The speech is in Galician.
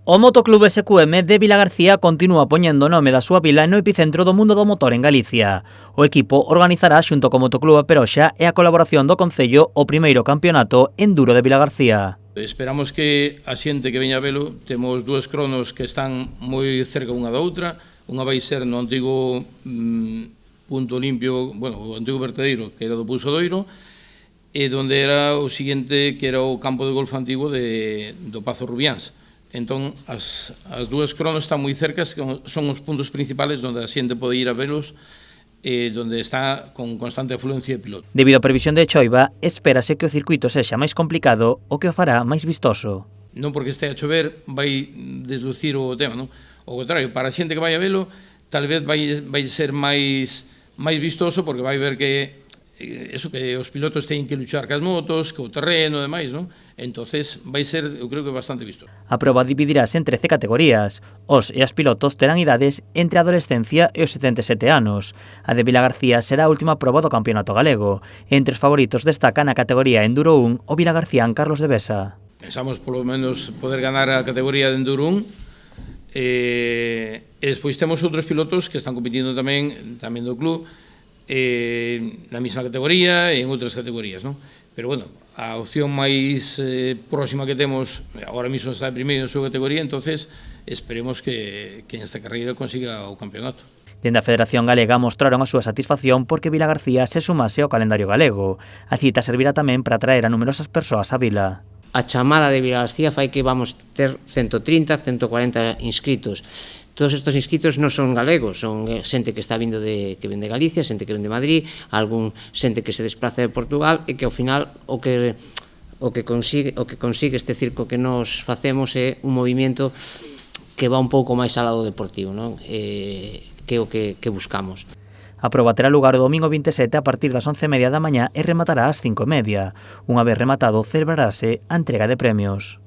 O Motoclub SQM de Vilagarcía continúa poñendo o nome da súa vila no epicentro do mundo do motor en Galicia. O equipo organizará xunto co Motoclub A Peroxa e a colaboración do Concello o primeiro campeonato enduro de Vilagarcía. Esperamos que a xente que veña a velo, temos dúas cronos que están moi cerca unha da outra. Unha vai ser no antigo punto limpio, bueno, o antigo vertedeiro, que era do Pouso Doiro, e donde era o seguinte, que era o campo de golf antigo do Pazo Rubiáns. Entón, as dúas cronos están moi cercas, son os puntos principales onde a xente pode ir a velos, donde está con constante afluencia de pilotos. Debido á previsión de choiva, espérase que o circuito sexa máis complicado, o que o fará máis vistoso. Non porque este a chover vai deslucir o tema, non? Ao contrario, para a xente que vai a velo, tal vez vai ser máis vistoso, porque vai ver que os pilotos teñen que luchar cas motos, co terreno e demais, non? Entonces vai ser, eu creo que bastante visto. A proba dividirase en 13 categorías. Os e as pilotos terán idades entre a adolescencia e os 77 anos. A de Vilagarcía será a última proba do campeonato galego. Entre os favoritos destacan a categoría Enduro 1 o vilagarcián Carlos de Besa. Pensamos polo menos poder ganar a categoría de Enduro 1 e despois temos outros pilotos que están competindo tamén do club na mesma categoría e en outras categorías, non? Pero, bueno, a opción máis próxima que temos, agora mesmo está primeiro en súa categoría, entonces esperemos que nesta carreira consiga o campeonato. Dende a Federación Galega mostraron a súa satisfacción porque Vilagarcía se sumase ao calendario galego. A cita servirá tamén para atraer a numerosas persoas á vila. A chamada de Vilagarcía fai que vamos ter 130, 140 inscritos. Todos estes inscritos non son galegos, son xente que está vindo que ven de Galicia, xente que ven de Madrid, algún xente que se desplaza de Portugal e que ao final o que consigue este circo que nos facemos é un movimento que va un pouco máis ao lado deportivo, non? Que é o que buscamos. A proba terá lugar o domingo 27 a partir das 11:30 da mañá e rematará ás 5:30. Unha vez rematado, celebrarase a entrega de premios.